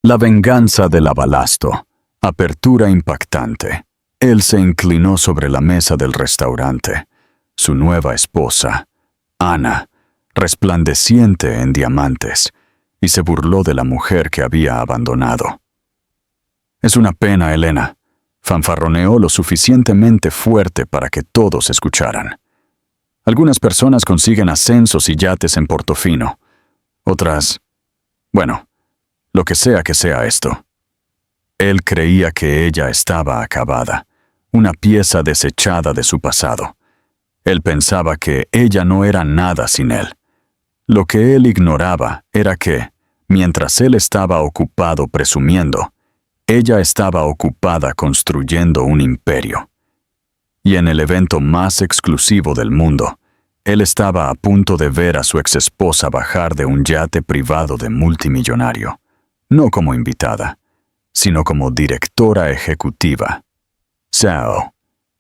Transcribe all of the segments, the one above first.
La venganza del abalasto. Apertura impactante. Él se inclinó sobre la mesa del restaurante. Su nueva esposa, Ana, resplandeciente en diamantes, y se burló de la mujer que había abandonado. «Es una pena, Elena», fanfarroneó lo suficientemente fuerte para que todos escucharan. «Algunas personas consiguen ascensos y yates en Portofino. Otras... bueno, lo que sea esto». Él creía que ella estaba acabada, una pieza desechada de su pasado. Él pensaba que ella no era nada sin él. Lo que él ignoraba era que, mientras él estaba ocupado presumiendo, ella estaba ocupada construyendo un imperio. Y en el evento más exclusivo del mundo, él estaba a punto de ver a su exesposa bajar de un yate privado de multimillonario, no como invitada, sino como directora ejecutiva. Sao,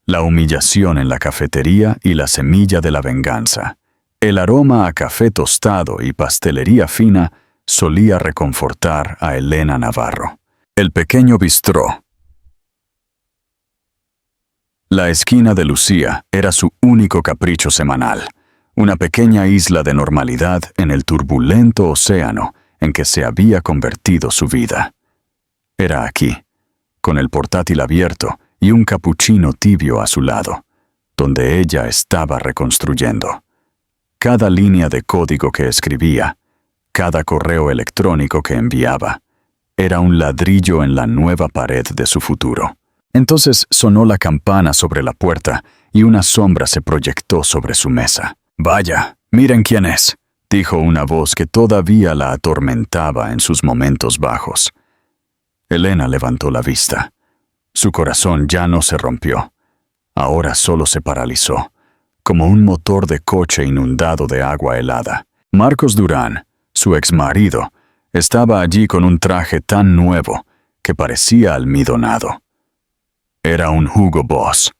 la humillación en la cafetería y la semilla de la venganza. El aroma a café tostado y pastelería fina solía reconfortar a Elena Navarro. El pequeño bistró. La esquina de Lucía era su único capricho semanal, una pequeña isla de normalidad en el turbulento océano en que se había convertido su vida. Era aquí, con el portátil abierto y un capuchino tibio a su lado, donde ella estaba reconstruyendo. Cada línea de código que escribía, cada correo electrónico que enviaba, era un ladrillo en la nueva pared de su futuro. Entonces sonó la campana sobre la puerta y una sombra se proyectó sobre su mesa. «Vaya, miren quién es», dijo una voz que todavía la atormentaba en sus momentos bajos. Elena levantó la vista. Su corazón ya no se rompió. Ahora solo se paralizó, como un motor de coche inundado de agua helada. Marcos Durán, su exmarido, estaba allí con un traje tan nuevo que parecía almidonado. Era un Hugo Boss,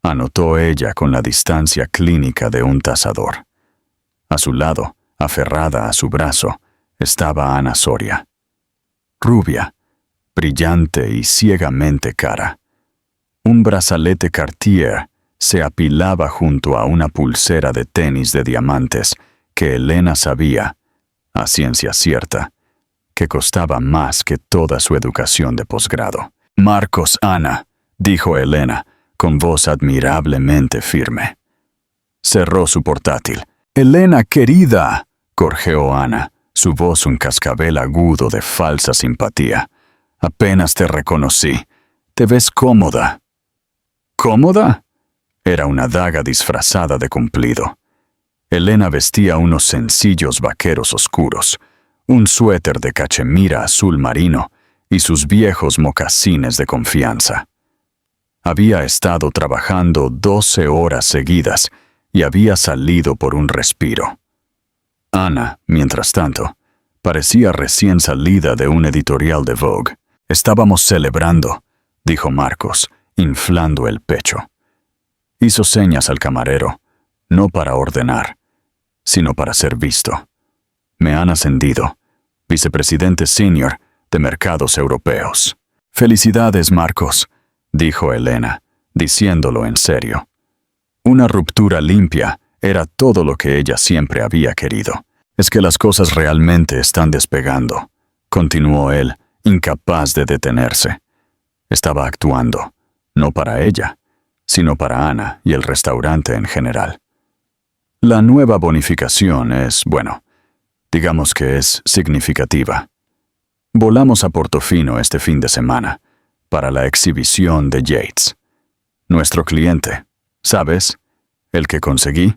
anotó ella con la distancia clínica de un tasador. A su lado, aferrada a su brazo, estaba Ana Soria. Rubia, brillante y ciegamente cara. Un brazalete Cartier se apilaba junto a una pulsera de tenis de diamantes que Elena sabía, a ciencia cierta, que costaba más que toda su educación de posgrado. «Marcos, Ana», dijo Elena, con voz admirablemente firme. Cerró su portátil. «Elena, querida», gorjeó Ana, su voz un cascabel agudo de falsa simpatía. «Apenas te reconocí. Te ves cómoda». «¿Cómoda?» Era una daga disfrazada de cumplido. Elena vestía unos sencillos vaqueros oscuros, un suéter de cachemira azul marino y sus viejos mocasines de confianza. Había estado trabajando 12 horas seguidas y había salido por un respiro. Ana, mientras tanto, parecía recién salida de un editorial de Vogue. «Estábamos celebrando», dijo Marcos, inflando el pecho. Hizo señas al camarero, no para ordenar, sino para ser visto. «Me han ascendido, vicepresidente senior de mercados europeos». «Felicidades, Marcos», dijo Elena, diciéndolo en serio. Una ruptura limpia era todo lo que ella siempre había querido. «Es que las cosas realmente están despegando», continuó él, incapaz de detenerse. Estaba actuando, no para ella, sino para Ana y el restaurante en general. La nueva bonificación es, bueno, digamos que es significativa. Volamos a Portofino este fin de semana, para la exhibición de Yates. Nuestro cliente, ¿sabes? El que conseguí,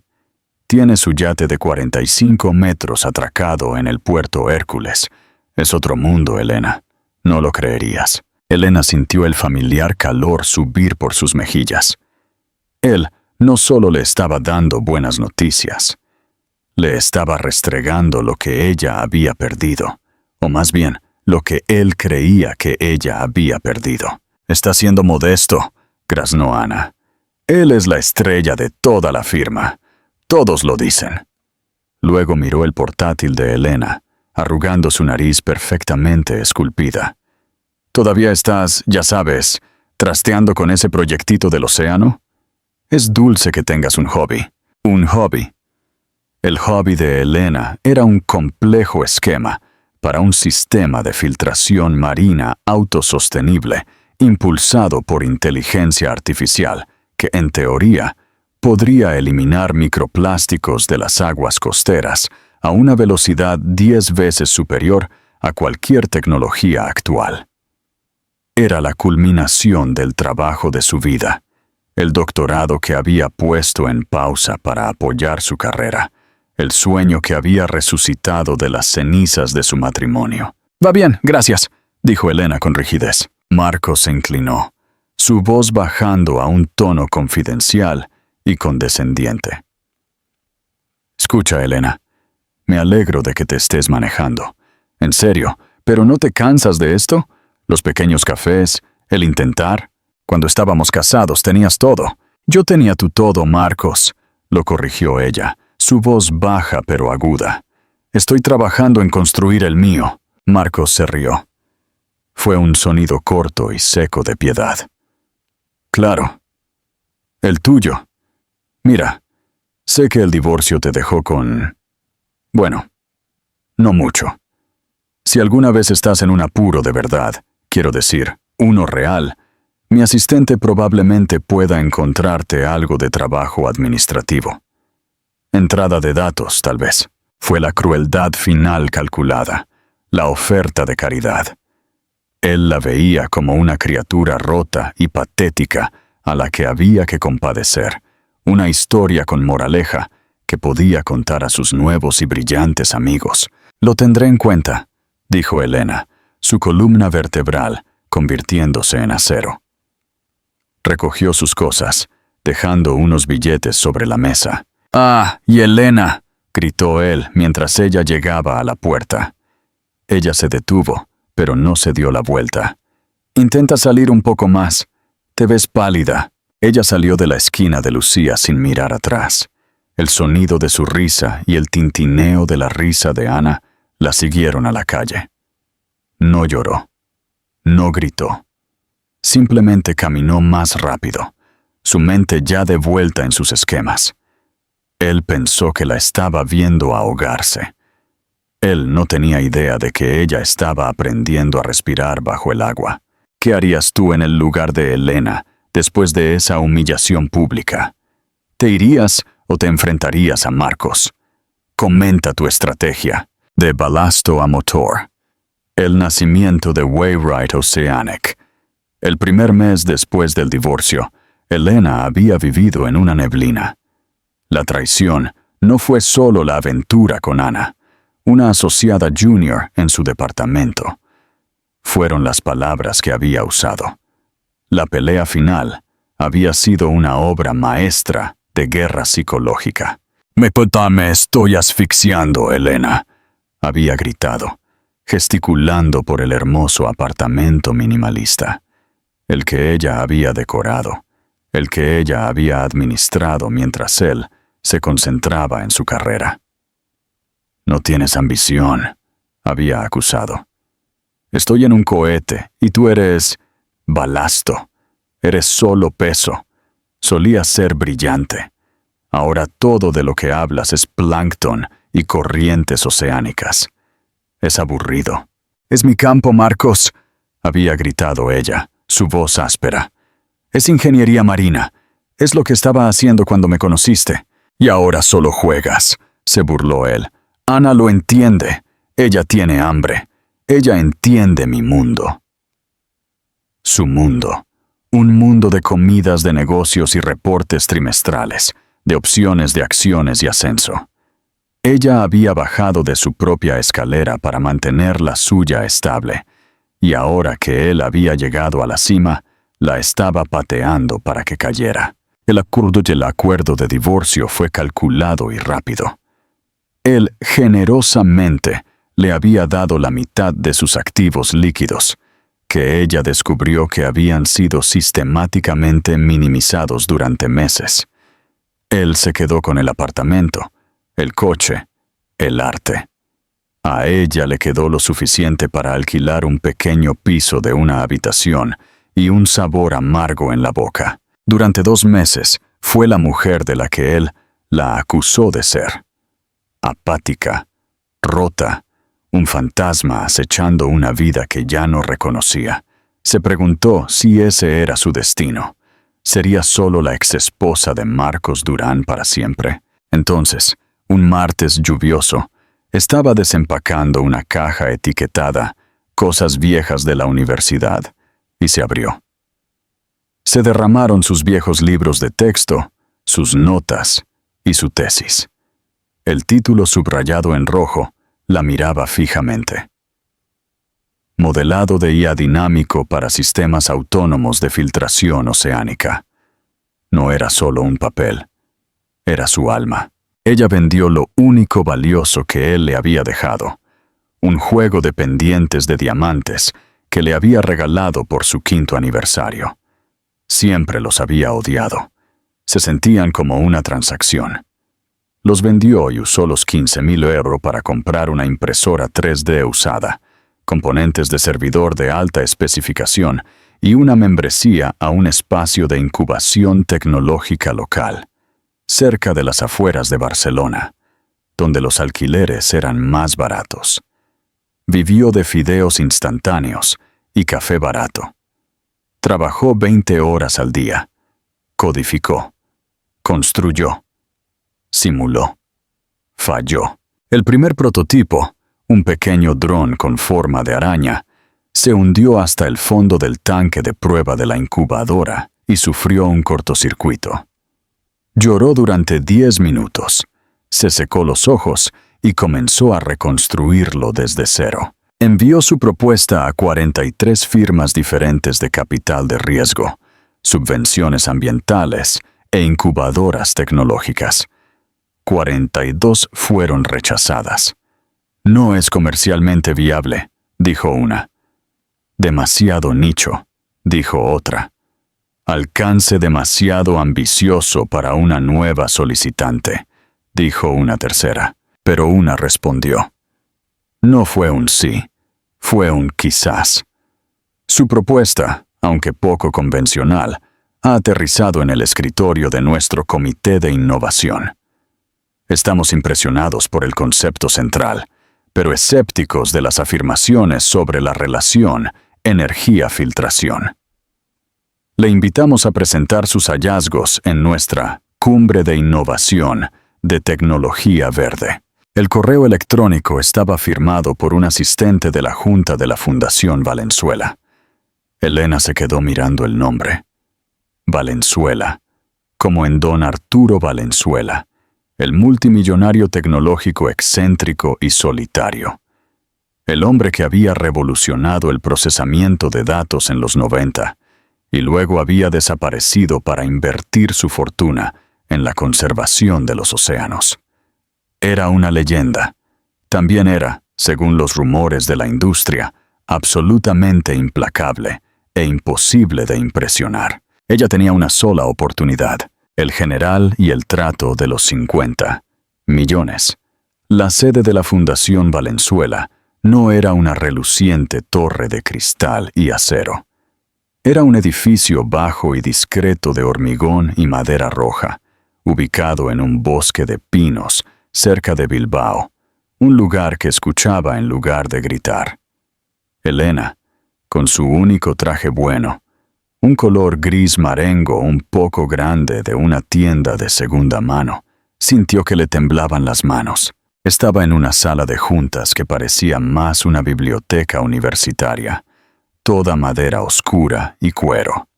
tiene su yate de 45 metros atracado en el puerto Hércules. Es otro mundo, Elena. No lo creerías. Elena sintió el familiar calor subir por sus mejillas. Él no solo le estaba dando buenas noticias, le estaba restregando lo que ella había perdido, o más bien, lo que él creía que ella había perdido. «Está siendo modesto», graznó Ana. «Él es la estrella de toda la firma. Todos lo dicen». Luego miró el portátil de Elena, arrugando su nariz perfectamente esculpida. ¿Todavía estás, ya sabes, trasteando con ese proyectito del océano? Es dulce que tengas un hobby. Un hobby. El hobby de Elena era un complejo esquema para un sistema de filtración marina autosostenible impulsado por inteligencia artificial que, en teoría, podría eliminar microplásticos de las aguas costeras a una velocidad 10 veces superior a cualquier tecnología actual. Era la culminación del trabajo de su vida, el doctorado que había puesto en pausa para apoyar su carrera, el sueño que había resucitado de las cenizas de su matrimonio. «Va bien, gracias», dijo Elena con rigidez. Marcos se inclinó, su voz bajando a un tono confidencial y condescendiente. «Escucha, Elena, me alegro de que te estés manejando. En serio, ¿pero no te cansas de esto? Los pequeños cafés, el intentar. Cuando estábamos casados tenías todo». «Yo tenía tu todo, Marcos», lo corrigió ella, su voz baja pero aguda. «Estoy trabajando en construir el mío». Marcos se rió. Fue un sonido corto y seco de piedad. «Claro. El tuyo. Mira, sé que el divorcio te dejó con... bueno, no mucho. Si alguna vez estás en un apuro de verdad, quiero decir, uno real, mi asistente probablemente pueda encontrarte algo de trabajo administrativo. Entrada de datos, tal vez. Fue la crueldad final calculada, la oferta de caridad. Él la veía como una criatura rota y patética a la que había que compadecer, una historia con moraleja que podía contar a sus nuevos y brillantes amigos. «Lo tendré en cuenta», dijo Elena, su columna vertebral convirtiéndose en acero. Recogió sus cosas, dejando unos billetes sobre la mesa. «¡Ah, y Elena!», gritó él mientras ella llegaba a la puerta. Ella se detuvo, pero no se dio la vuelta. «Intenta salir un poco más. Te ves pálida». Ella salió de la esquina de Lucía sin mirar atrás. El sonido de su risa y el tintineo de la risa de Ana la siguieron a la calle. No lloró. No gritó. Simplemente caminó más rápido, su mente ya de vuelta en sus esquemas. Él pensó que la estaba viendo ahogarse. Él no tenía idea de que ella estaba aprendiendo a respirar bajo el agua. ¿Qué harías tú en el lugar de Elena después de esa humillación pública? ¿Te irías o te enfrentarías a Marcos? Comenta tu estrategia. De balasto a motor. El nacimiento de Waywright Oceanic. El primer mes después del divorcio, Elena había vivido en una neblina. La traición no fue solo la aventura con Ana, una asociada junior en su departamento. Fueron las palabras que había usado. La pelea final había sido una obra maestra de guerra psicológica. Me estoy asfixiando, Elena», había gritado, gesticulando por el hermoso apartamento minimalista, el que ella había decorado, el que ella había administrado mientras él se concentraba en su carrera. «No tienes ambición», había acusado. «Estoy en un cohete y tú eres balasto. Eres solo peso. Solías ser brillante. Ahora todo de lo que hablas es plancton y corrientes oceánicas. Es aburrido». «Es mi campo, Marcos», había gritado ella, su voz áspera. «Es ingeniería marina. Es lo que estaba haciendo cuando me conociste». «Y ahora solo juegas», se burló él. «Ana lo entiende. Ella tiene hambre. Ella entiende mi mundo». Su mundo. Un mundo de comidas de negocios y reportes trimestrales, de opciones de acciones y ascenso. Ella había bajado de su propia escalera para mantener la suya estable, y ahora que él había llegado a la cima, la estaba pateando para que cayera. El acuerdo de divorcio fue calculado y rápido. Él generosamente le había dado la mitad de sus activos líquidos, que ella descubrió que habían sido sistemáticamente minimizados durante meses. Él se quedó con el apartamento, el coche, el arte. A ella le quedó lo suficiente para alquilar un pequeño piso de una habitación y un sabor amargo en la boca. Durante 2 meses fue la mujer de la que él la acusó de ser. Apática, rota, un fantasma acechando una vida que ya no reconocía. Se preguntó si ese era su destino. ¿Sería solo la exesposa de Marcos Durán para siempre? Entonces, un martes lluvioso, estaba desempacando una caja etiquetada «Cosas viejas de la universidad» y se abrió. Se derramaron sus viejos libros de texto, sus notas y su tesis. El título subrayado en rojo la miraba fijamente. Modelado de IA dinámico para sistemas autónomos de filtración oceánica. No era solo un papel, era su alma. Ella vendió lo único valioso que él le había dejado, un juego de pendientes de diamantes que le había regalado por su 5º aniversario. Siempre los había odiado. Se sentían como una transacción. Los vendió y usó los 15.000 euros para comprar una impresora 3D usada, componentes de servidor de alta especificación y una membresía a un espacio de incubación tecnológica local, cerca de las afueras de Barcelona, donde los alquileres eran más baratos. Vivió de fideos instantáneos y café barato. Trabajó 20 horas al día. Codificó. Construyó. Simuló. Falló. El primer prototipo, un pequeño dron con forma de araña, se hundió hasta el fondo del tanque de prueba de la incubadora y sufrió un cortocircuito. Lloró durante 10 minutos, se secó los ojos y comenzó a reconstruirlo desde cero. Envió su propuesta a 43 firmas diferentes de capital de riesgo, subvenciones ambientales e incubadoras tecnológicas. 42 fueron rechazadas. No es comercialmente viable, dijo una. Demasiado nicho, dijo otra. Alcance demasiado ambicioso para una nueva solicitante, dijo una tercera, pero una respondió. No fue un sí, fue un quizás. Su propuesta, aunque poco convencional, ha aterrizado en el escritorio de nuestro comité de innovación. Estamos impresionados por el concepto central, pero escépticos de las afirmaciones sobre la relación energía-filtración. Le invitamos a presentar sus hallazgos en nuestra Cumbre de Innovación de Tecnología Verde. El correo electrónico estaba firmado por un asistente de la Junta de la Fundación Valenzuela. Elena se quedó mirando el nombre. Valenzuela, como en don Arturo Valenzuela, el multimillonario tecnológico excéntrico y solitario. El hombre que había revolucionado el procesamiento de datos en los 90 y luego había desaparecido para invertir su fortuna en la conservación de los océanos. Era una leyenda. También era, según los rumores de la industria, absolutamente implacable e imposible de impresionar. Ella tenía una sola oportunidad, el general y el trato de los 50 millones. La sede de la Fundación Valenzuela no era una reluciente torre de cristal y acero. Era un edificio bajo y discreto de hormigón y madera roja, ubicado en un bosque de pinos cerca de Bilbao, un lugar que escuchaba en lugar de gritar. Elena, con su único traje bueno, un color gris marengo un poco grande de una tienda de segunda mano, sintió que le temblaban las manos. Estaba en una sala de juntas que parecía más una biblioteca universitaria, toda madera oscura y cuero.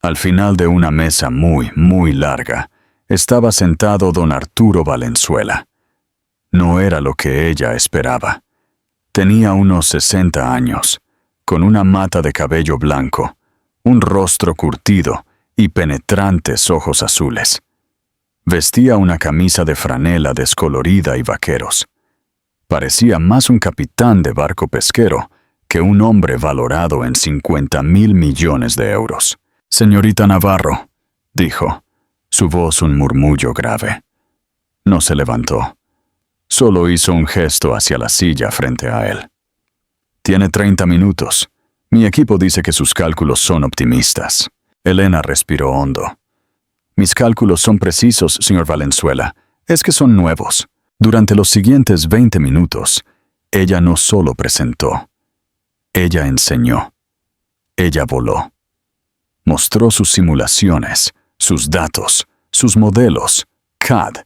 Al final de una mesa muy larga, estaba sentado don Arturo Valenzuela. No era lo que ella esperaba. Tenía unos 60 años, con una mata de cabello blanco, un rostro curtido y penetrantes ojos azules. Vestía una camisa de franela descolorida y vaqueros. Parecía más un capitán de barco pesquero que un hombre valorado en 50.000 millones de euros. «Señorita Navarro», dijo, su voz un murmullo grave. No se levantó. Solo hizo un gesto hacia la silla frente a él. Tiene 30 minutos. Mi equipo dice que sus cálculos son optimistas. Elena respiró hondo. Mis cálculos son precisos, señor Valenzuela. Es que son nuevos. Durante los siguientes 20 minutos, ella no solo presentó. Ella enseñó. Ella voló. Mostró sus simulaciones, sus datos, sus modelos, CAD.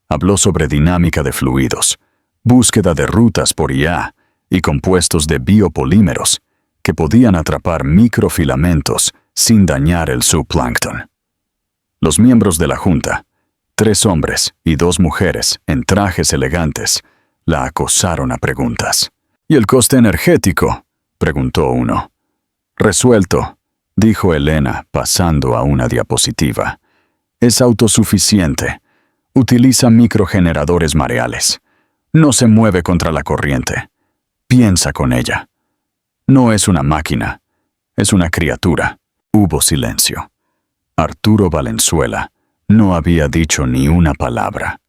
Habló sobre dinámica de fluidos, búsqueda de rutas por IA y compuestos de biopolímeros que podían atrapar microfilamentos sin dañar el zooplancton. Los miembros de la junta, 3 hombres y 2 mujeres en trajes elegantes, la acosaron a preguntas. ¿Y el coste energético?, preguntó uno. Resuelto, dijo Elena, pasando a una diapositiva. Es autosuficiente. Utiliza microgeneradores mareales. No se mueve contra la corriente. Piensa con ella. No es una máquina. Es una criatura. Hubo silencio. Arturo Valenzuela no había dicho ni una palabra.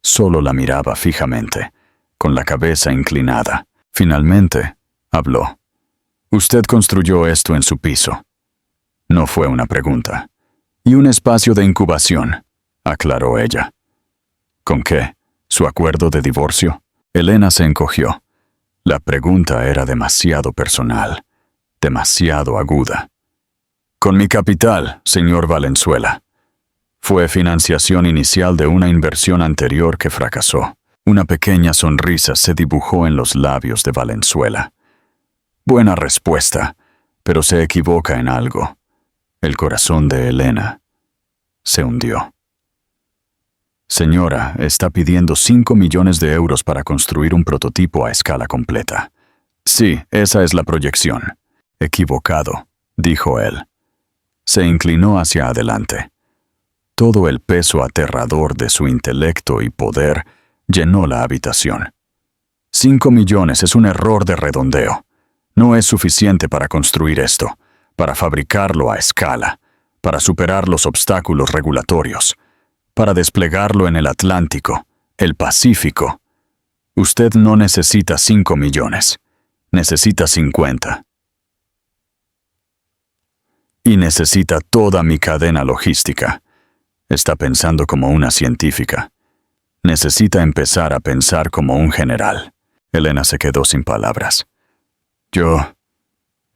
Solo la miraba fijamente, con la cabeza inclinada. Finalmente, habló. Usted construyó esto en su piso. No fue una pregunta. Y un espacio de incubación, aclaró ella. ¿Con qué? ¿Su acuerdo de divorcio? Elena se encogió. La pregunta era demasiado personal, demasiado aguda. Con mi capital, señor Valenzuela. Fue financiación inicial de una inversión anterior que fracasó. Una pequeña sonrisa se dibujó en los labios de Valenzuela. Buena respuesta, pero se equivoca en algo. El corazón de Elena se hundió. Señora, está pidiendo 5 millones de euros para construir un prototipo a escala completa. Sí, esa es la proyección. Equivocado, dijo él. Se inclinó hacia adelante. Todo el peso aterrador de su intelecto y poder llenó la habitación. 5 millones es un error de redondeo. No es suficiente para construir esto, para fabricarlo a escala, para superar los obstáculos regulatorios, para desplegarlo en el Atlántico, el Pacífico. Usted no necesita 5 millones, necesita 50. Y necesita toda mi cadena logística. Está pensando como una científica. Necesita empezar a pensar como un general. Elena se quedó sin palabras. Yo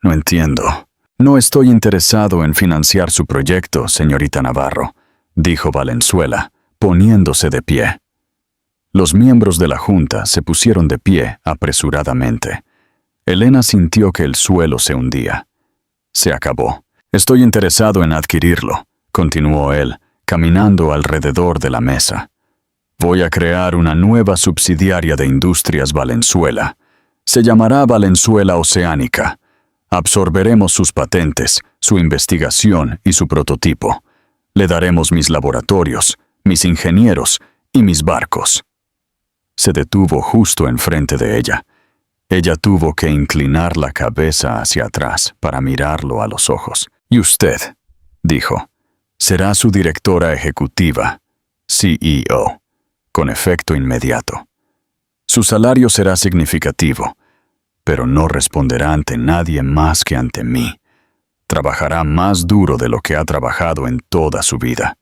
no entiendo. No estoy interesado en financiar su proyecto, señorita Navarro, dijo Valenzuela, poniéndose de pie. Los miembros de la junta se pusieron de pie apresuradamente. Elena sintió que el suelo se hundía. Se acabó. Estoy interesado en adquirirlo, continuó él, caminando alrededor de la mesa. Voy a crear una nueva subsidiaria de Industrias Valenzuela. Se llamará Valenzuela Oceánica. Absorberemos sus patentes, su investigación y su prototipo. Le daremos mis laboratorios, mis ingenieros y mis barcos. Se detuvo justo enfrente de ella. Ella tuvo que inclinar la cabeza hacia atrás para mirarlo a los ojos. Y usted, dijo, será su directora ejecutiva, CEO, con efecto inmediato. Su salario será significativo, pero no responderá ante nadie más que ante mí. Trabajará más duro de lo que ha trabajado en toda su vida.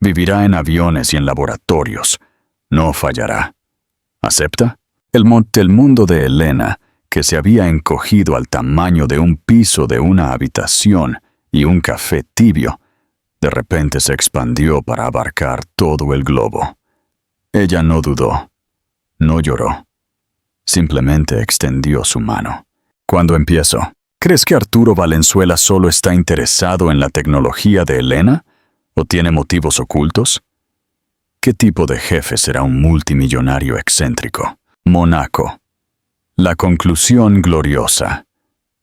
Vivirá en aviones y en laboratorios. No fallará. ¿Acepta? El mundo de Elena, que se había encogido al tamaño de un piso de una habitación y un café tibio, de repente se expandió para abarcar todo el globo. Ella no dudó. No lloró. Simplemente extendió su mano. ¿Cuándo empiezo? ¿Crees que Arturo Valenzuela solo está interesado en la tecnología de Elena? ¿O tiene motivos ocultos? ¿Qué tipo de jefe será un multimillonario excéntrico? Monaco. La conclusión gloriosa.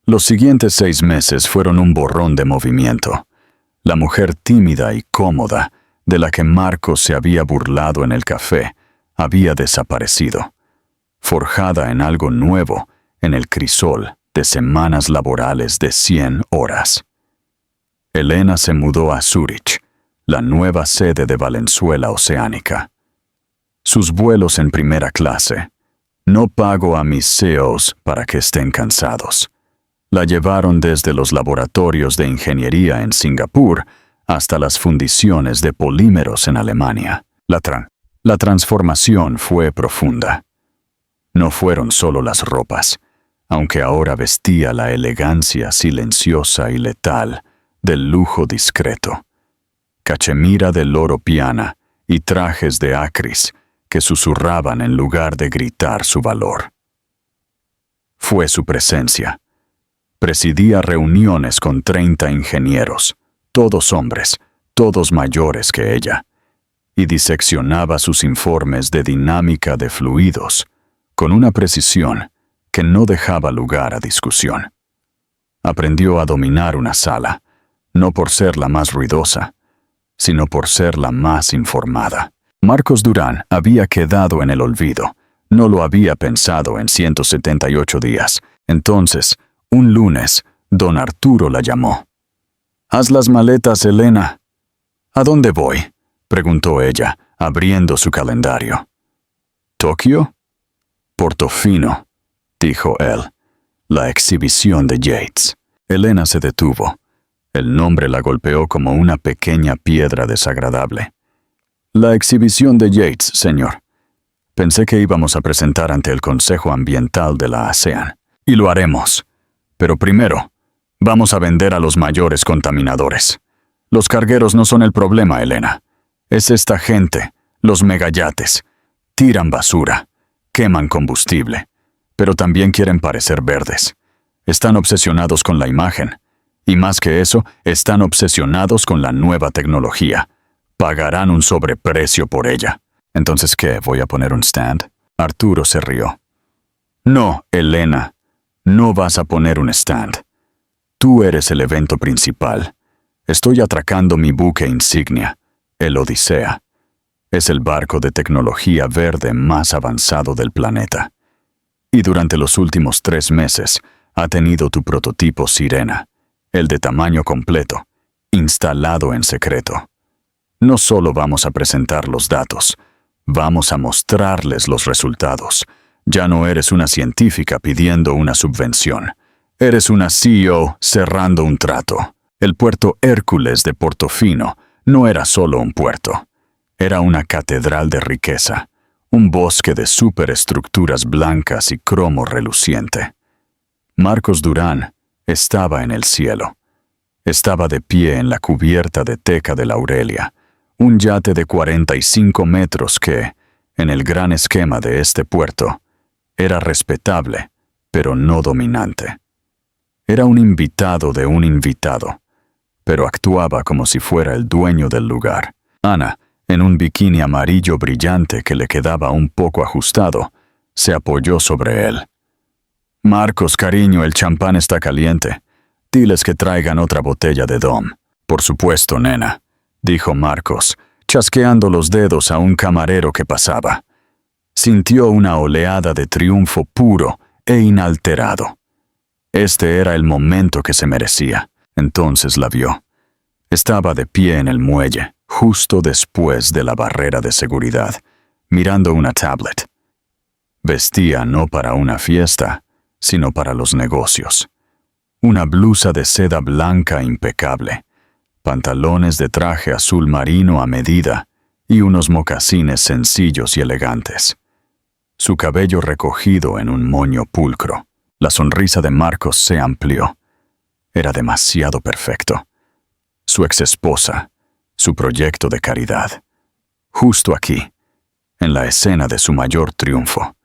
Los siguientes 6 meses fueron un borrón de movimiento. La mujer tímida y cómoda, de la que Marcos se había burlado en el café, había desaparecido, forjada en algo nuevo, en el crisol de semanas laborales de 100 horas. Elena se mudó a Zúrich, la nueva sede de Valenzuela Oceánica. sus vuelos en primera clase. No pago a mis CEOs para que estén cansados. La llevaron desde los laboratorios de ingeniería en Singapur hasta las fundiciones de polímeros en Alemania. La transformación fue profunda. No fueron solo las ropas, aunque ahora vestía la elegancia silenciosa y letal del lujo discreto. Cachemira de loro piana y trajes de acris que susurraban en lugar de gritar su valor. Fue su presencia. Presidía reuniones con 30 ingenieros, todos hombres, todos mayores que ella, y diseccionaba sus informes de dinámica de fluidos con una precisión que no dejaba lugar a discusión. Aprendió a dominar una sala, no por ser la más ruidosa, sino por ser la más informada. Marcos Durán había quedado en el olvido. No lo había pensado en 178 días. Entonces, un lunes, don Arturo la llamó. «Haz las maletas, Elena». «¿A dónde voy?», preguntó ella, abriendo su calendario. «¿Tokio?» «Portofino», dijo él. «La exhibición de Yates». Elena se detuvo. El nombre la golpeó como una pequeña piedra desagradable. «La exhibición de Yates, señor. Pensé que íbamos a presentar ante el Consejo Ambiental de la ASEAN. Y lo haremos. Pero primero, vamos a vender a los mayores contaminadores. Los cargueros no son el problema, Elena. Es esta gente, los megayates. Tiran basura, queman combustible, pero también quieren parecer verdes. Están obsesionados con la imagen. Y más que eso, están obsesionados con la nueva tecnología. Pagarán un sobreprecio por ella. ¿Entonces qué? ¿Voy a poner un stand?» Arturo se rió. «No, Elena. No vas a poner un stand. Tú eres el evento principal. Estoy atracando mi buque insignia, el Odisea. Es el barco de tecnología verde más avanzado del planeta. Y durante los últimos 3 meses ha tenido tu prototipo Sirena, el de tamaño completo, instalado en secreto. No solo vamos a presentar los datos, vamos a mostrarles los resultados. Ya no eres una científica pidiendo una subvención. Eres una CEO cerrando un trato. El puerto Hércules de Portofino no era solo un puerto. Era una catedral de riqueza, un bosque de superestructuras blancas y cromo reluciente. Marcos Durán estaba en el cielo. Estaba de pie en la cubierta de teca de la Aurelia, un yate de 45 metros que, en el gran esquema de este puerto, era respetable, pero no dominante. Era un invitado de un invitado, pero actuaba como si fuera el dueño del lugar. Ana, en un bikini amarillo brillante que le quedaba un poco ajustado, se apoyó sobre él. «Marcos, cariño, el champán está caliente. Diles que traigan otra botella de Dom». «Por supuesto, nena», dijo Marcos, chasqueando los dedos a un camarero que pasaba. Sintió una oleada de triunfo puro e inalterado. Este era el momento que se merecía. Entonces la vio. Estaba de pie en el muelle, justo después de la barrera de seguridad, mirando una tablet. Vestía no para una fiesta, sino para los negocios. Una blusa de seda blanca impecable, pantalones de traje azul marino a medida y unos mocasines sencillos y elegantes. Su cabello recogido en un moño pulcro. La sonrisa de Marcos se amplió. Era demasiado perfecto. Su exesposa, su proyecto de caridad. Justo aquí, en la escena de su mayor triunfo.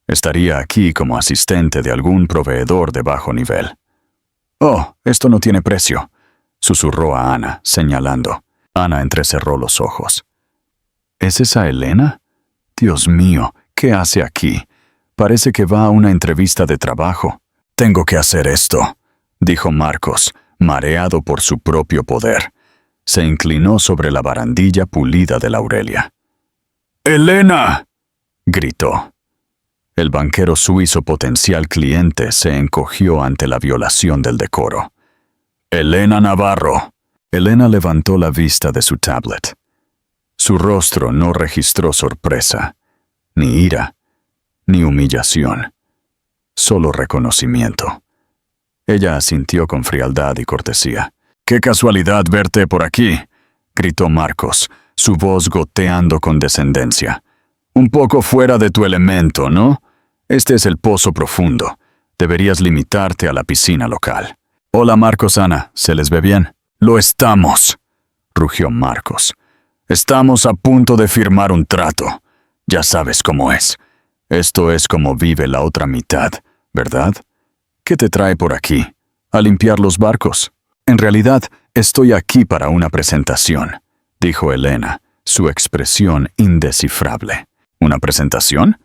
Estaría aquí como asistente de algún proveedor de bajo nivel. «Oh, esto no tiene precio», susurró a Ana, señalando. Ana entrecerró los ojos. «¿Es esa Elena? Dios mío, ¿qué hace aquí? Parece que va a una entrevista de trabajo». «Tengo que hacer esto», dijo Marcos, mareado por su propio poder. Se inclinó sobre la barandilla pulida de la Aurelia. «¡Elena!», gritó. El banquero suizo potencial cliente se encogió ante la violación del decoro. «Elena Navarro». Elena levantó la vista de su tablet. Su rostro no registró sorpresa, ni ira, ni humillación, solo reconocimiento. Ella asintió con frialdad y cortesía. «¡Qué casualidad verte por aquí!», gritó Marcos, su voz goteando con descendencia. «Un poco fuera de tu elemento, ¿no? Este es el pozo profundo. Deberías limitarte a la piscina local». «Hola, Marcos, Ana. ¿Se les ve bien?» «Lo estamos», rugió Marcos. «Estamos a punto de firmar un trato. Ya sabes cómo es. Esto es como vive la otra mitad, ¿verdad? ¿Qué te trae por aquí? ¿A limpiar los barcos?» «En realidad, estoy aquí para una presentación», dijo Elena, su expresión indescifrable. «¿Una presentación?»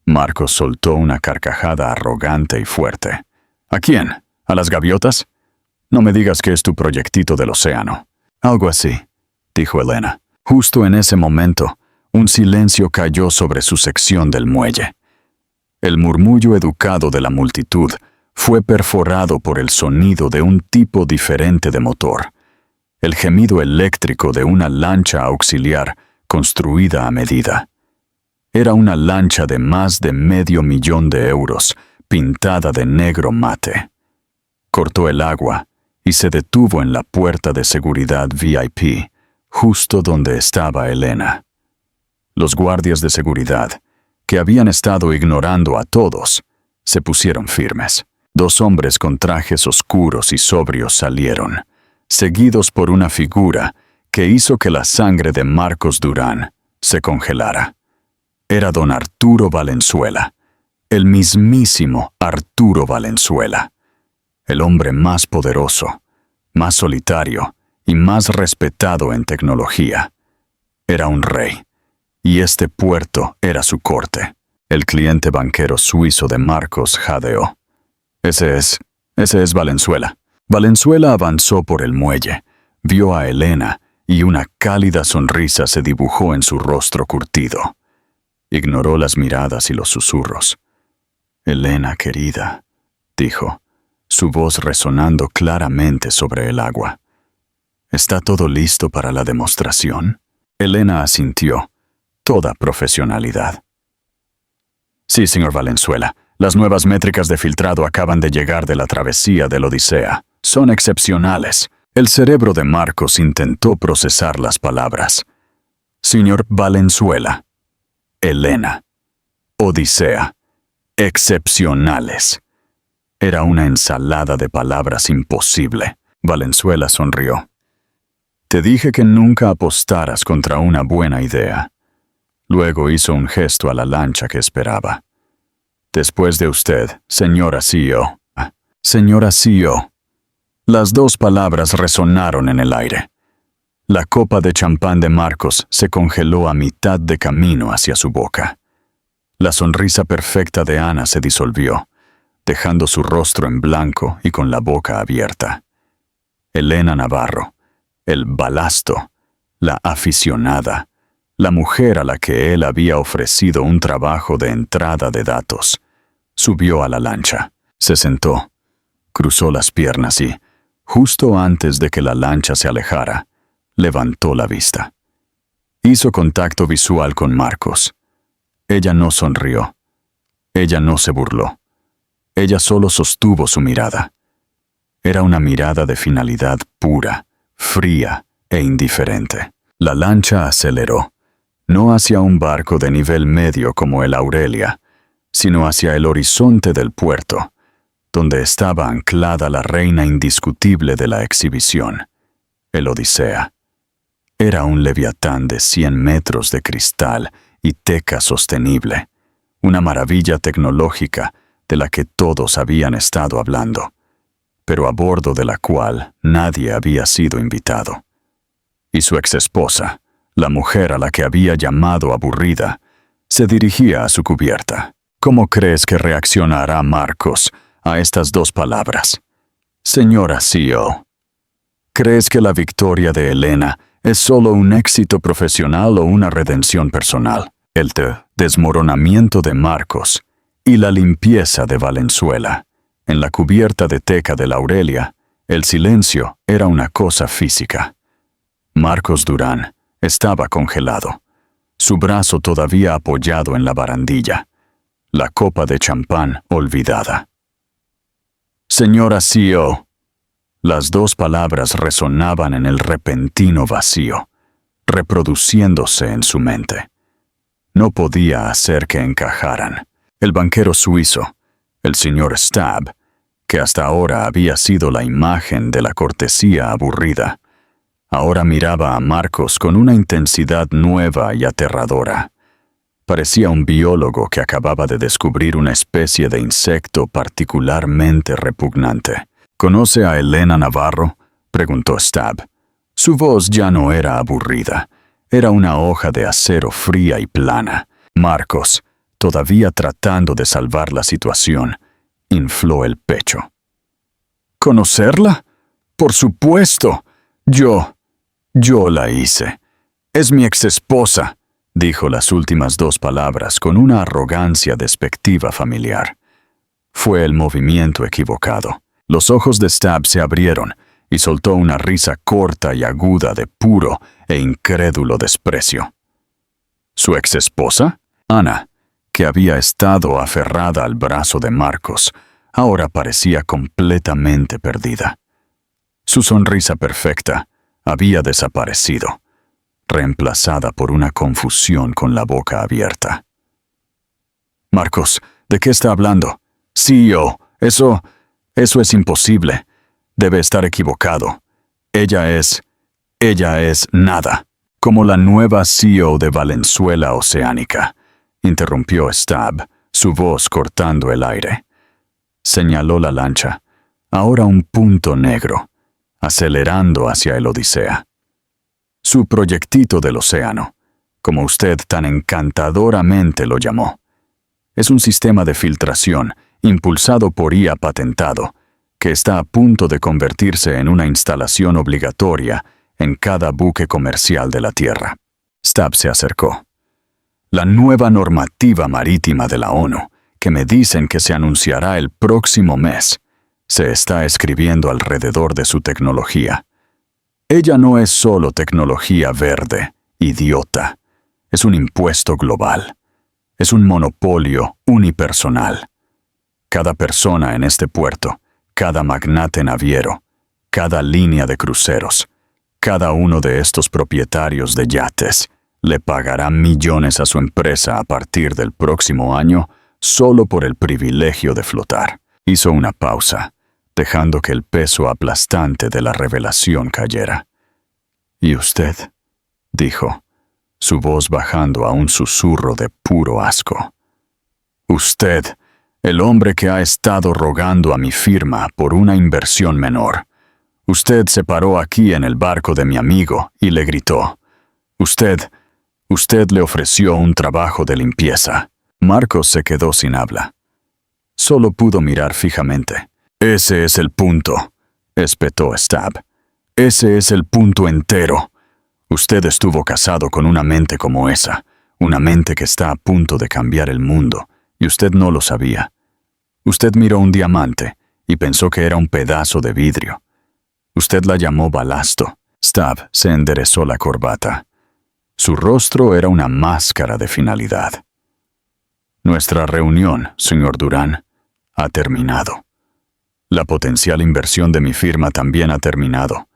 Marcos soltó una carcajada arrogante y fuerte. «¿A quién? ¿A las gaviotas? No me digas que es tu proyectito del océano». «Algo así», dijo Elena. Justo en ese momento, un silencio cayó sobre su sección del muelle. El murmullo educado de la multitud fue perforado por el sonido de un tipo diferente de motor, el gemido eléctrico de una lancha auxiliar construida a medida. Era una lancha de más de $500,000, pintada de negro mate. Cortó el agua y se detuvo en la puerta de seguridad VIP, justo donde estaba Elena. Los guardias de seguridad, que habían estado ignorando a todos, se pusieron firmes. 2 hombres con trajes oscuros y sobrios salieron, seguidos por una figura que hizo que la sangre de Marcos Durán se congelara. Era don Arturo Valenzuela, el mismísimo Arturo Valenzuela, el hombre más poderoso, más solitario y más respetado en tecnología. Era un rey, y este puerto era su corte. El cliente banquero suizo de Marcos jadeó. Ese es Valenzuela». Valenzuela avanzó por el muelle, vio a Elena y una cálida sonrisa se dibujó en su rostro curtido. Ignoró las miradas y los susurros. «Elena, querida», dijo, su voz resonando claramente sobre el agua. «¿Está todo listo para la demostración?» Elena asintió, toda profesionalidad. «Sí, señor Valenzuela. Las nuevas métricas de filtrado acaban de llegar de la travesía del Odisea. Son excepcionales». El cerebro de Marcos intentó procesar las palabras. «Señor Valenzuela, Elena, Odisea, excepcionales». Era una ensalada de palabras imposible. Valenzuela sonrió. «Te dije que nunca apostaras contra una buena idea». Luego hizo un gesto a la lancha que esperaba. «Después de usted, señora CEO». «Señora CEO». Las 2 palabras resonaron en el aire. La copa de champán de Marcos se congeló a mitad de camino hacia su boca. La sonrisa perfecta de Ana se disolvió, dejando su rostro en blanco y con la boca abierta. Elena Navarro, el balasto, la aficionada, la mujer a la que él había ofrecido un trabajo de entrada de datos, subió a la lancha, se sentó, cruzó las piernas y, justo antes de que la lancha se alejara, levantó la vista. Hizo contacto visual con Marcos. Ella no sonrió. Ella no se burló. Ella solo sostuvo su mirada. Era una mirada de finalidad pura, fría e indiferente. La lancha aceleró, no hacia un barco de nivel medio como el Aurelia, sino hacia el horizonte del puerto, donde estaba anclada la reina indiscutible de la exhibición, el Odisea. Era un leviatán de 100 metros de cristal y teca sostenible, una maravilla tecnológica de la que todos habían estado hablando, pero a bordo de la cual nadie había sido invitado. Y su exesposa, la mujer a la que había llamado aburrida, se dirigía a su cubierta. ¿Cómo crees que reaccionará Marcos a estas 2 palabras? Señora CEO, ¿crees que la victoria de Elena es solo un éxito profesional o una redención personal? El desmoronamiento de Marcos y la limpieza de Valenzuela. En la cubierta de teca de la Aurelia, el silencio era una cosa física. Marcos Durán Estaba congelado, su brazo todavía apoyado en la barandilla, la copa de champán olvidada. Señora CEO. Las dos palabras resonaban en el repentino vacío, reproduciéndose en su mente. No podía hacer que encajaran. El banquero suizo, el señor Stabb, que hasta ahora había sido la imagen de la cortesía aburrida, ahora miraba a Marcos con una intensidad nueva y aterradora. Parecía un biólogo que acababa de descubrir una especie de insecto particularmente repugnante. ¿Conoce a Elena Navarro?, preguntó Stabb. Su voz ya no era aburrida. Era una hoja de acero fría y plana. Marcos, todavía tratando de salvar la situación, infló el pecho. ¿Conocerla? Por supuesto. Yo la hice. Es mi exesposa, dijo las últimas dos palabras con una arrogancia despectiva familiar. Fue el movimiento equivocado. Los ojos de Stabb se abrieron y soltó una risa corta y aguda de puro e incrédulo desprecio. ¿Su exesposa? Ana, que había estado aferrada al brazo de Marcos, ahora parecía completamente perdida. Su sonrisa perfecta había desaparecido, reemplazada por una confusión con la boca abierta. Marcos, ¿de qué está hablando? CEO, eso es imposible. Debe estar equivocado. Ella es nada. Como la nueva CEO de Valenzuela Oceánica, interrumpió Stabb, su voz cortando el aire. Señaló la lancha, ahora un punto negro, acelerando hacia el Odisea. Su proyectito del océano, como usted tan encantadoramente lo llamó. Es un sistema de filtración impulsado por IA patentado, que está a punto de convertirse en una instalación obligatoria en cada buque comercial de la Tierra. Stabb se acercó. La nueva normativa marítima de la ONU, que me dicen que se anunciará el próximo mes, se está escribiendo alrededor de su tecnología. Ella no es solo tecnología verde, idiota. Es un impuesto global. Es un monopolio unipersonal. Cada persona en este puerto, cada magnate naviero, cada línea de cruceros, cada uno de estos propietarios de yates, le pagará millones a su empresa a partir del próximo año solo por el privilegio de flotar. Hizo una pausa, dejando que el peso aplastante de la revelación cayera. ¿Y usted?, dijo, su voz bajando a un susurro de puro asco. Usted, el hombre que ha estado rogando a mi firma por una inversión menor. Usted se paró aquí en el barco de mi amigo y le gritó. Usted le ofreció un trabajo de limpieza. Marcos se quedó sin habla. Solo pudo mirar fijamente. Ese es el punto, espetó Stabb. Ese es el punto entero. Usted estuvo casado con una mente como esa, una mente que está a punto de cambiar el mundo, y usted no lo sabía. Usted miró un diamante y pensó que era un pedazo de vidrio. Usted la llamó balasto. Stabb se enderezó la corbata. Su rostro era una máscara de finalidad. Nuestra reunión, señor Durán, ha terminado. La potencial inversión de mi firma también ha terminado.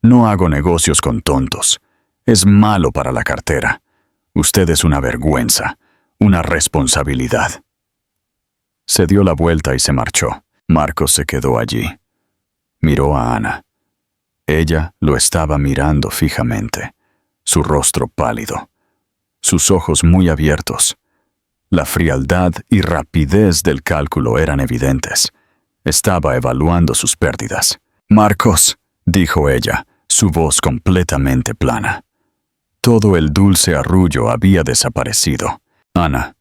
No hago negocios con tontos. Es malo para la cartera. Usted es una vergüenza, una responsabilidad. Se dio la vuelta y se marchó. Marcos se quedó allí. Miró a Ana. Ella lo estaba mirando fijamente, su rostro pálido, sus ojos muy abiertos. La frialdad y rapidez del cálculo eran evidentes. Estaba evaluando sus pérdidas. Marcos, dijo ella, su voz completamente plana. Todo el dulce arrullo había desaparecido. Ana,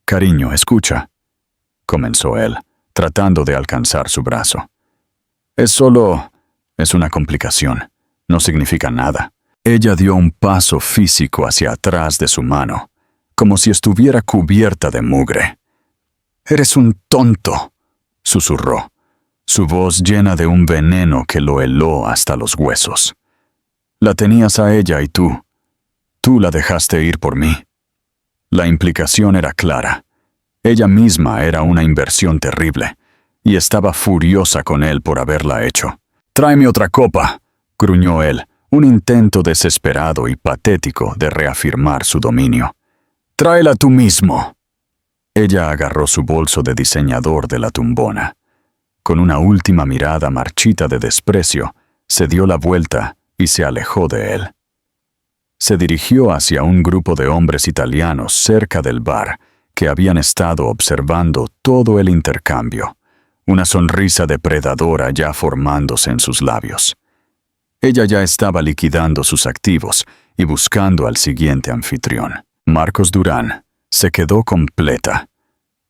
cariño, escucha, comenzó él, tratando de alcanzar su brazo. Es una complicación. No significa nada. Ella dio un paso físico hacia atrás de su mano, como si estuviera cubierta de mugre. Eres un tonto, susurró, su voz llena de un veneno que lo heló hasta los huesos. La tenías a ella y tú. Tú la dejaste ir por mí. La implicación era clara. Ella misma era una inversión terrible, y estaba furiosa con él por haberla hecho. «Tráeme otra copa», gruñó él, un intento desesperado y patético de reafirmar su dominio. «Tráela tú mismo». Ella agarró su bolso de diseñador de la tumbona. Con una última mirada marchita de desprecio, se dio la vuelta y se alejó de él. Se dirigió hacia un grupo de hombres italianos cerca del bar que habían estado observando todo el intercambio, una sonrisa depredadora ya formándose en sus labios. Ella ya estaba liquidando sus activos y buscando al siguiente anfitrión. Marcos Durán se quedó completa,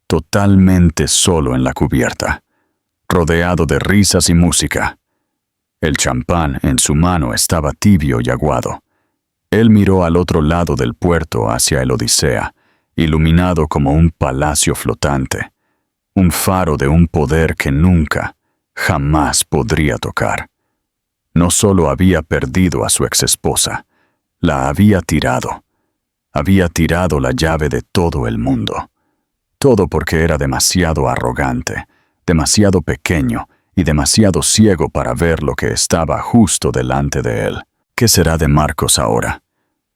totalmente solo en la cubierta, rodeado de risas y música. El champán en su mano estaba tibio y aguado. Él miró al otro lado del puerto hacia el Odisea, iluminado como un palacio flotante, un faro de un poder que nunca, jamás podría tocar. No solo había perdido a su exesposa, la había tirado. Había tirado la llave de todo el mundo. Todo porque era demasiado arrogante, demasiado pequeño y demasiado ciego para ver lo que estaba justo delante de él. ¿Qué será de Marcos ahora?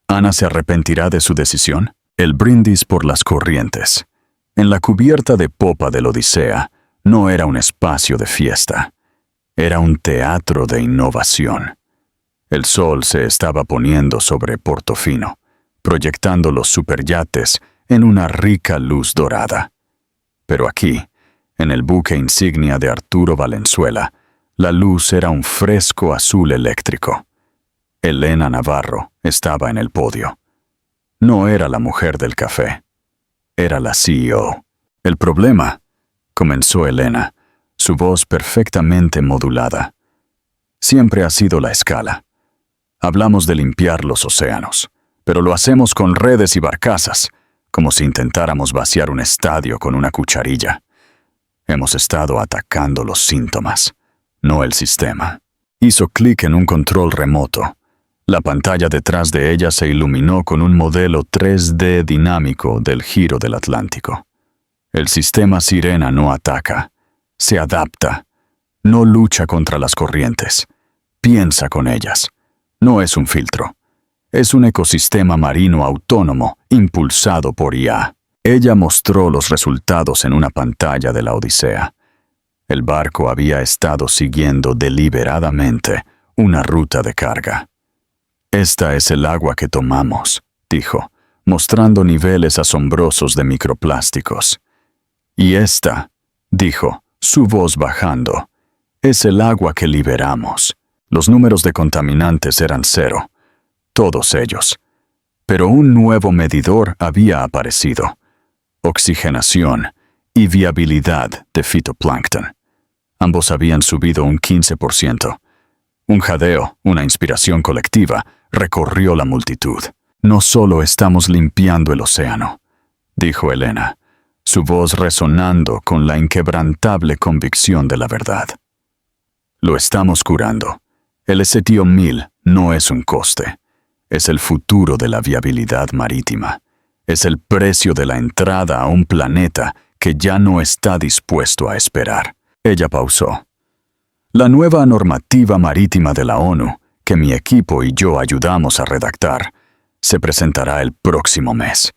¿Ana se arrepentirá de su decisión? El brindis por las corrientes. En la cubierta de popa del Odisea no era un espacio de fiesta. Era un teatro de innovación. El sol se estaba poniendo sobre Portofino, proyectando los superyates en una rica luz dorada. Pero aquí, en el buque insignia de Arturo Valenzuela, la luz era un fresco azul eléctrico. Elena Navarro estaba en el podio. No era la mujer del café. Era la CEO. «El problema», comenzó Elena, su voz perfectamente modulada, «siempre ha sido la escala. Hablamos de limpiar los océanos, pero lo hacemos con redes y barcazas, como si intentáramos vaciar un estadio con una cucharilla. Hemos estado atacando los síntomas, no el sistema». Hizo clic en un control remoto. La pantalla detrás de ella se iluminó con un modelo 3D dinámico del giro del Atlántico. El sistema Sirena no ataca, se adapta, no lucha contra las corrientes, piensa con ellas. No es un filtro, es un ecosistema marino autónomo impulsado por IA. Ella mostró los resultados en una pantalla de la Odisea. El barco había estado siguiendo deliberadamente una ruta de carga. «Esta es el agua que tomamos», dijo, mostrando niveles asombrosos de microplásticos. «Y esta», dijo, su voz bajando, «es el agua que liberamos». Los números de contaminantes eran 0, todos ellos. Pero un nuevo medidor había aparecido: oxigenación y viabilidad de fitoplancton. Ambos habían subido un 15%. Un jadeo, una inspiración colectiva, recorrió la multitud. «No solo estamos limpiando el océano», dijo Elena, su voz resonando con la inquebrantable convicción de la verdad. «Lo estamos curando. El Essetio 1000 no es un coste. Es el futuro de la viabilidad marítima. Es el precio de la entrada a un planeta que ya no está dispuesto a esperar». Ella pausó. «La nueva normativa marítima de la ONU, que mi equipo y yo ayudamos a redactar, se presentará el próximo mes.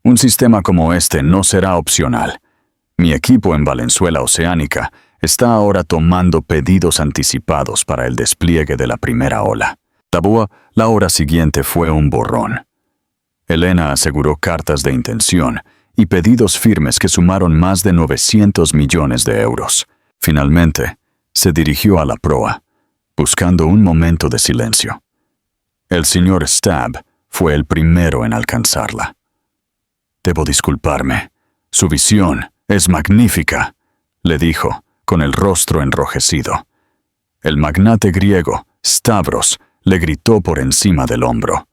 Un sistema como este no será opcional. Mi equipo en Valenzuela Oceánica está ahora tomando pedidos anticipados para el despliegue de la primera ola». Taboa, la hora siguiente fue un borrón. Elena aseguró cartas de intención y pedidos firmes que sumaron más de 900 millones de euros. Finalmente, se dirigió a la proa, buscando un momento de silencio. El señor Stab fue el primero en alcanzarla. «Debo disculparme. Su visión es magnífica», le dijo, con el rostro enrojecido. El magnate griego, Stavros, le gritó por encima del hombro: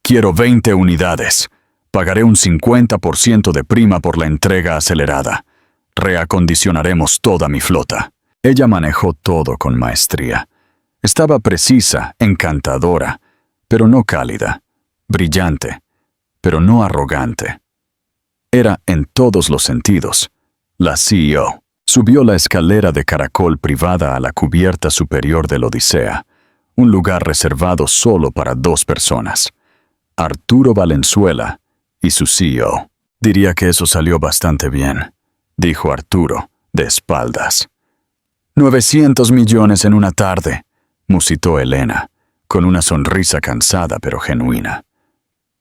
«Quiero 20 unidades. Pagaré un 50% de prima por la entrega acelerada. Reacondicionaremos toda mi flota». Ella manejó todo con maestría. Estaba precisa, encantadora, pero no cálida. brillante, pero no arrogante. Era, en todos los sentidos, la CEO. Subió la escalera de caracol privada a la cubierta superior del Odisea, un lugar reservado solo para 2 personas, Arturo Valenzuela y su CEO. Diría que eso salió bastante bien, dijo Arturo, de espaldas. 900 millones en una tarde, musitó Elena, con una sonrisa cansada pero genuina.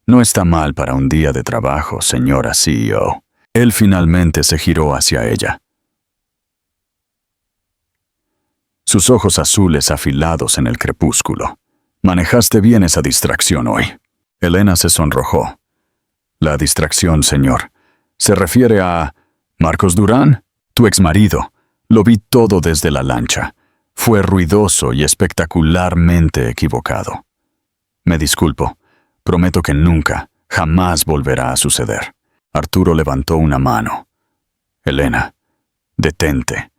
No está mal para un día de trabajo, señora CEO. Él finalmente se giró hacia ella. Sus ojos azules afilados en el crepúsculo. Manejaste bien esa distracción hoy. Elena se sonrojó. La distracción, señor, ¿se refiere a Marcos Durán? Tu exmarido. Lo vi todo desde la lancha. Fue ruidoso y espectacularmente equivocado. Me disculpo. Prometo que nunca, jamás volverá a suceder. Arturo levantó una mano. Elena, detente.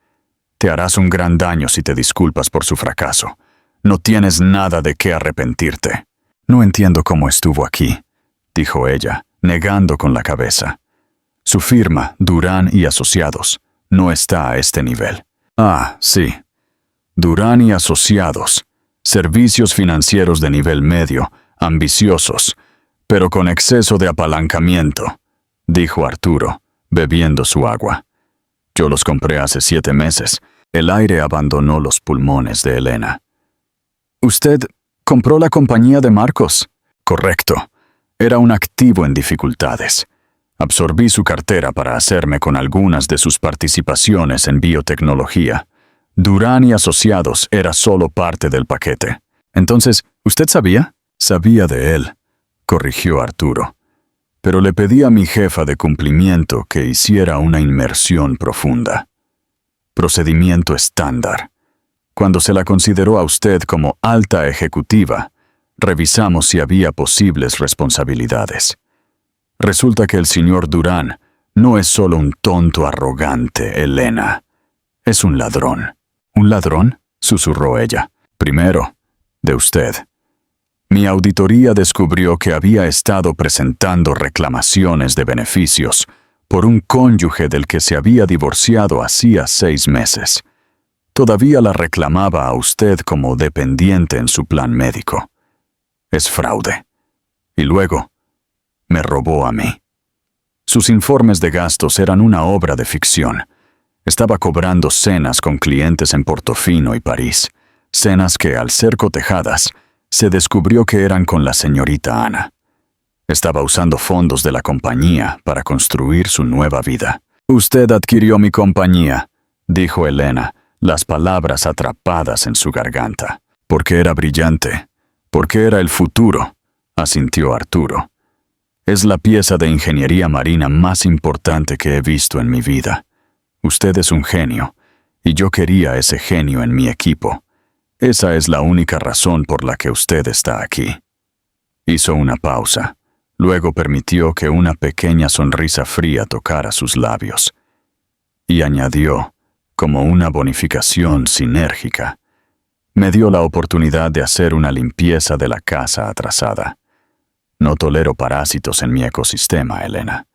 Te harás un gran daño si te disculpas por su fracaso. No tienes nada de qué arrepentirte. No entiendo cómo estuvo aquí, dijo ella, negando con la cabeza. Su firma, Durán y Asociados, no está a este nivel. Ah, sí. Durán y Asociados, servicios financieros de nivel medio, ambiciosos, pero con exceso de apalancamiento, dijo Arturo, bebiendo su agua. Yo los compré hace 7 meses. El aire abandonó los pulmones de Elena. ¿Usted compró la compañía de Marcos? Correcto. Era un activo en dificultades. Absorbí su cartera para hacerme con algunas de sus participaciones en biotecnología. Durán y Asociados era solo parte del paquete. Entonces, ¿usted sabía? Sabía de él, corrigió Arturo. Pero le pedí a mi jefa de cumplimiento que hiciera una inmersión profunda. Procedimiento estándar. Cuando se la consideró a usted como alta ejecutiva, revisamos si había posibles responsabilidades. Resulta que el señor Durán no es solo un tonto arrogante, Elena. Es un ladrón. ¿Un ladrón?, susurró ella. Primero, de usted. Mi auditoría descubrió que había estado presentando reclamaciones de beneficios por un cónyuge del que se había divorciado hacía 6 meses. Todavía la reclamaba a usted como dependiente en su plan médico. Es fraude. Y luego, me robó a mí. Sus informes de gastos eran una obra de ficción. Estaba cobrando cenas con clientes en Portofino y París, cenas que, al ser cotejadas, se descubrió que eran con la señorita Ana. Estaba usando fondos de la compañía para construir su nueva vida. Usted adquirió mi compañía, dijo Elena, las palabras atrapadas en su garganta. Porque era brillante, porque era el futuro, asintió Arturo. Es la pieza de ingeniería marina más importante que he visto en mi vida. Usted es un genio, y yo quería ese genio en mi equipo. Esa es la única razón por la que usted está aquí. Hizo una pausa. Luego permitió que una pequeña sonrisa fría tocara sus labios. Y añadió, como una bonificación sinérgica, me dio la oportunidad de hacer una limpieza de la casa atrasada. No tolero parásitos en mi ecosistema, Elena.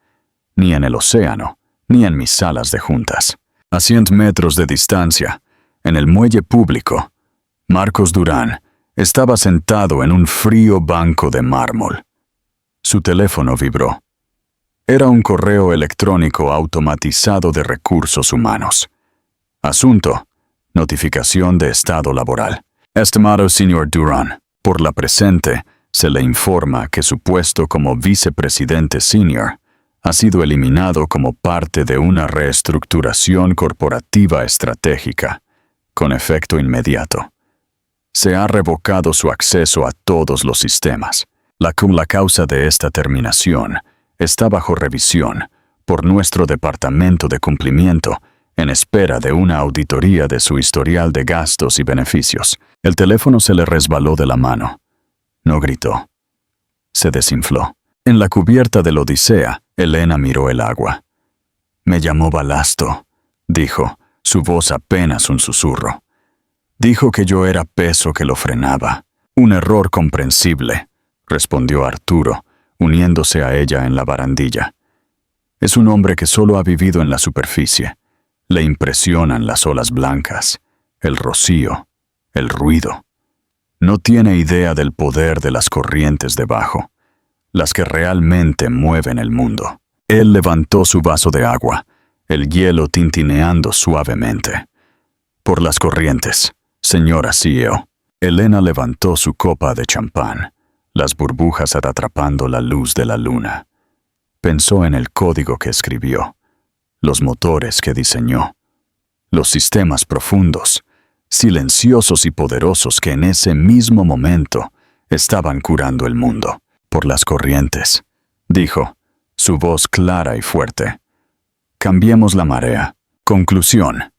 Ni en el océano, ni en mis salas de juntas. A 100 metros de distancia, en el muelle público, Marcos Durán estaba sentado en un frío banco de mármol. Su teléfono vibró. Era un correo electrónico automatizado de recursos humanos. Asunto: notificación de estado laboral. Estimado señor Durán, por la presente, se le informa que su puesto como vicepresidente senior ha sido eliminado como parte de una reestructuración corporativa estratégica, con efecto inmediato. Se ha revocado su acceso a todos los sistemas. La causa de esta terminación está bajo revisión por nuestro departamento de cumplimiento en espera de una auditoría de su historial de gastos y beneficios. El teléfono se le resbaló de la mano. No gritó. Se desinfló. En la cubierta del Odisea, Elena miró el agua. Me llamó Balasto, dijo, su voz apenas un susurro. Dijo que yo era peso que lo frenaba. Un error comprensible. respondió Arturo, uniéndose a ella en la barandilla. Es un hombre que solo ha vivido en la superficie. Le impresionan las olas blancas, el rocío, el ruido. No tiene idea del poder de las corrientes debajo, las que realmente mueven el mundo. Él levantó su vaso de agua, el hielo tintineando suavemente. Por las corrientes, señora CEO. Elena levantó su copa de champán, las burbujas atrapando la luz de la luna. Pensó en el código que escribió, los motores que diseñó, los sistemas profundos, silenciosos y poderosos que en ese mismo momento estaban curando el mundo. Por las corrientes, dijo, su voz clara y fuerte. Cambiemos la marea. Conclusión.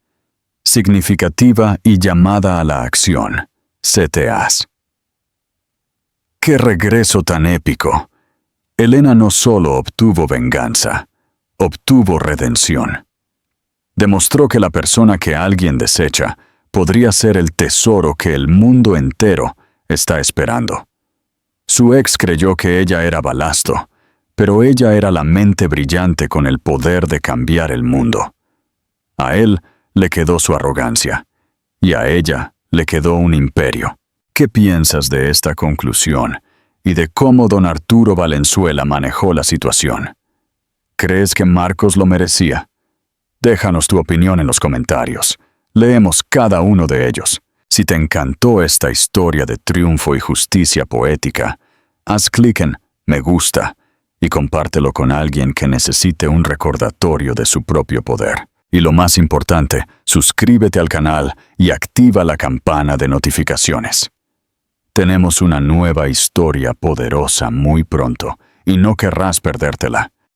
Significativa y llamada a la acción. CTAs. ¡Qué regreso tan épico! Elena no solo obtuvo venganza, obtuvo redención. Demostró que la persona que alguien desecha podría ser el tesoro que el mundo entero está esperando. Su ex creyó que ella era balasto, pero ella era la mente brillante con el poder de cambiar el mundo. A él le quedó su arrogancia, y a ella le quedó un imperio. ¿Qué piensas de esta conclusión y de cómo don Arturo Valenzuela manejó la situación? ¿Crees que Marcos lo merecía? Déjanos tu opinión en los comentarios. Leemos cada uno de ellos. Si te encantó esta historia de triunfo y justicia poética, haz clic en me gusta y compártelo con alguien que necesite un recordatorio de su propio poder. Y lo más importante, suscríbete al canal y activa la campana de notificaciones. Tenemos una nueva historia poderosa muy pronto y no querrás perdértela.